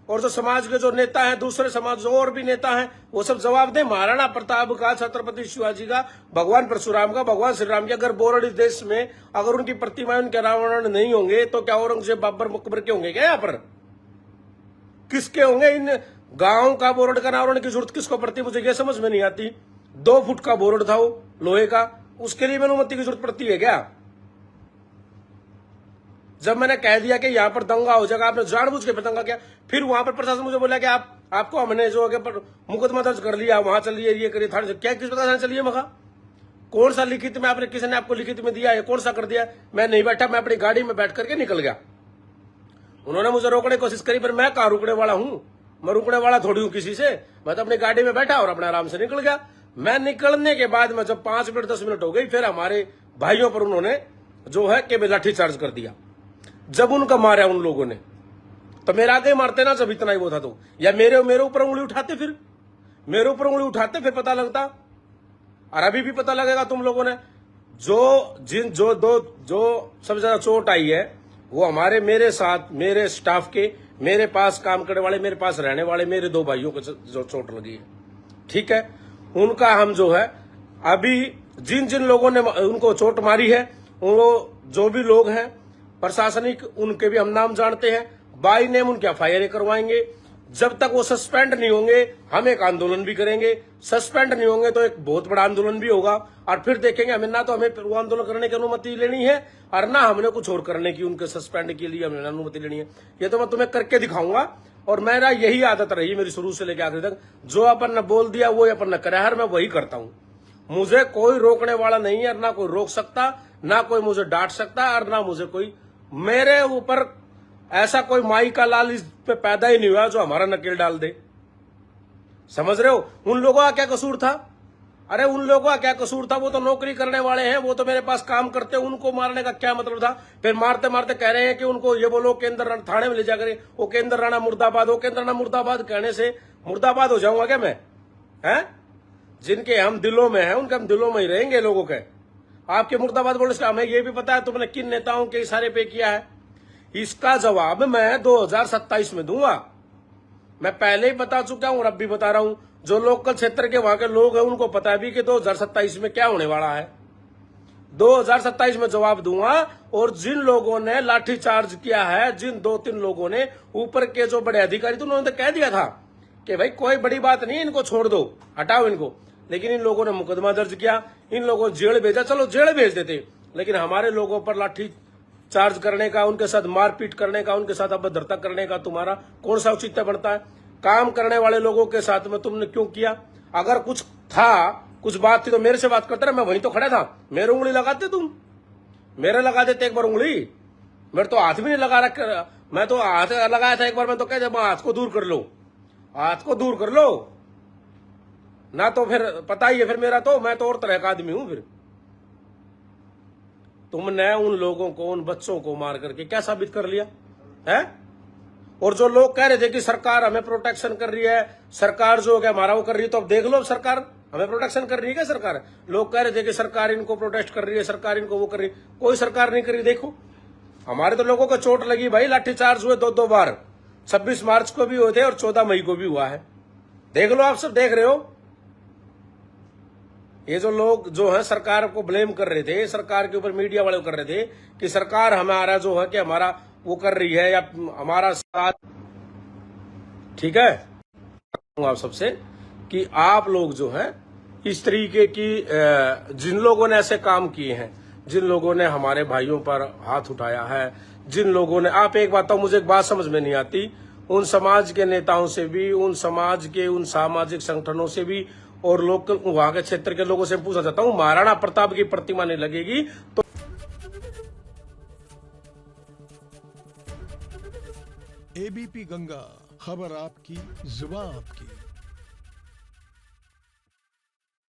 और जो समाज के जो नेता हैं, दूसरे समाज जो और भी नेता हैं, वो सब जवाब दें। महाराणा प्रताप का, छत्रपति शिवाजी का, भगवान परशुराम का, भगवान श्री राम की अगर बोर्ड इस देश में अगर उनकी प्रतिमाएं उनके रावण नहीं होंगे तो क्या औरंगजेब बाबर मकबर के होंगे क्या? यहाँ पर किसके होंगे? इन गांव का बोर्ड का नावरण की जरूरत किसको पड़ती? मुझे ये समझ में नहीं आती। 2 फुट का बोर्ड था वो लोहे का, उसके लिए अनुमति की जरूरत पड़ती है क्या? जब मैंने कह दिया कि यहाँ पर दंगा हो जाएगा, आपने जानबूझ के दंगा किया। फिर वहां पर प्रशासन मुझे बोला कि आपको हमने जो है मुकदमा दर्ज कर लिया, वहां चलिए, ये करिए, थाने से। क्या किस प्रकार चलिए? मगा कौन सा लिखित में आपने, किसी ने आपको लिखित में दिया है? कौन सा कर दिया? मैं नहीं बैठा, मैं अपनी गाड़ी में बैठ करके निकल गया। उन्होंने मुझे रोकने की कोशिश करी, पर मैं कहाँ रुकने वाला हूं? मैं रुकने वाला थोड़ी हूं किसी से। मैं तो अपनी गाड़ी में बैठा और अपने आराम से निकल गया। मैं निकलने के बाद में जब 5 मिनट 10 मिनट हो गई, फिर हमारे भाइयों पर उन्होंने जो है कि लाठीचार्ज कर दिया। जब उनका मारा उन लोगों ने, तो मेरे आगे मारते ना जब इतना ही वो था तो, या मेरे ऊपर उंगली उठाते, फिर मेरे ऊपर उंगली उठाते, फिर पता लगता। और अभी भी पता लगेगा तुम लोगों ने। जो सबसे ज्यादा चोट आई है वो हमारे, मेरे साथ, मेरे स्टाफ के, मेरे पास काम करने वाले, मेरे पास रहने वाले मेरे 2 भाइयों को जो चोट लगी है, ठीक है, उनका हम जो है अभी जिन लोगों ने उनको चोट मारी है, वो जो भी लोग हैं प्रशासनिक, उनके भी हम नाम जानते हैं। बाई नेम उनके एफआईआर करवाएंगे। जब तक वो सस्पेंड नहीं होंगे हम एक आंदोलन भी करेंगे। सस्पेंड नहीं होंगे तो एक बहुत बड़ा आंदोलन भी होगा। और फिर देखेंगे हमें ना तो हमें वो आंदोलन करने की अनुमति लेनी है और ना हमने कुछ और करने की, उनके सस्पेंड के लिए हमें अनुमति लेनी है। ये तो मैं तुम्हें करके दिखाऊंगा। और मेरा यही आदत रही मेरी शुरू से लेकर आखिर तक, जो अपन ने बोल दिया वो अपन ने करा है, मैं वही करता हूं। मुझे कोई रोकने वाला नहीं है, और ना कोई रोक सकता, ना कोई मुझे डांट सकता, और ना मुझे कोई, मेरे ऊपर ऐसा कोई माई का लाल इस पे पैदा ही नहीं हुआ जो हमारा नकेल डाल दे। समझ रहे हो? उन लोगों का क्या कसूर था? अरे उन लोगों का क्या कसूर था? वो तो नौकरी करने वाले हैं, वो तो मेरे पास काम करते हैं, उनको मारने का क्या मतलब था? फिर मारते मारते कह रहे हैं कि उनको ये बोलो केंद्र थाने में ले जाकर, वो केंद्र राणा मुर्दाबाद, वो केंद्र राणा मुर्दाबाद कहने से मुर्दाबाद हो जाऊंगा क्या मैं? हैं? जिनके हम दिलों में हैं उनके हम दिलों में ही रहेंगे लोगों के। आपके मुर्दाबाद बोलने से हमें यह भी पता है तुमने किन नेताओं के इशारे पे किया है। इसका जवाब मैं 2027 में दूंगा। मैं पहले ही बता चुका हूं और अब भी बता रहा हूं। जो लोकल क्षेत्र के वहां के लोग हैं उनको पता है भी कि 2027 में क्या होने वाला है। 2027 में जवाब दूंगा। और जिन लोगों ने लाठीचार्ज किया है, जिन 2-3 लोगों ने, ऊपर के जो बड़े अधिकारी, तो उन्होंने कह दिया था कि भाई कोई बड़ी बात नहीं, इनको छोड़ दो, हटाओ इनको। लेकिन इन लोगों ने मुकदमा दर्ज किया, इन लोगों को जेल भेजा। चलो जेल भेज देते, लेकिन हमारे लोगों पर लाठी चार्ज करने का, उनके साथ मारपीट करने का, उनके साथ अभद्रता करने का तुम्हारा कौन सा औचित्य बनता है? काम करने वाले लोगों के साथ में तुमने क्यों किया? अगर कुछ था, कुछ बात थी तो मेरे से बात करते ना, मैं वहीं तो खड़ा था। मेरे उंगली लगाते तुम, मेरे लगा देते एक बार उंगली। मेरे तो हाथ भी नहीं लगा रखा, मैं तो हाथ लगाया था एक बार। मैं तो कह जब हाथ को दूर कर लो, हाथ को दूर कर लो ना, तो फिर पता ही है फिर मेरा तो, मैं तो और तरह का आदमी हूं। फिर तुमने उन लोगों को, उन बच्चों को मार करके क्या साबित कर लिया है? और जो लोग कह रहे थे कि सरकार हमें प्रोटेक्शन कर रही है, सरकार जो है हमारा वो कर रही है, तो अब देख लो सरकार हमें प्रोटेक्शन कर रही है क्या? सरकार, लोग कह रहे थे कि सरकार इनको प्रोटेक्ट कर रही है, सरकार इनको वो कर रही है, कोई सरकार नहीं कर रही। देखो हमारे तो लोगों को चोट लगी भाई, लाठीचार्ज हुए 2-2 बार। 26 मार्च को भी हुए थे और 14 मई को भी हुआ है। देख लो, आप सब देख रहे हो। ये जो लोग जो है सरकार को ब्लेम कर रहे थे, सरकार के ऊपर मीडिया वाले कर रहे थे कि सरकार हमारा जो है कि हमारा वो कर रही है या हमारा साथ, ठीक है, आप सबसे कि आप लोग जो है इस तरीके की, जिन लोगों ने ऐसे काम किए हैं, जिन लोगों ने हमारे भाइयों पर हाथ उठाया है, जिन लोगों ने, आप एक बात तो मुझे एक बात समझ में नहीं आती, उन समाज के नेताओं से भी, उन समाज के उन सामाजिक संगठनों से भी और लोकल वहां के क्षेत्र के लोगों से पूछना चाहता हूं, महाराणा प्रताप की प्रतिमा नहीं लगेगी तो एबीपी गंगा, खबर आपकी, जुबान आपकी।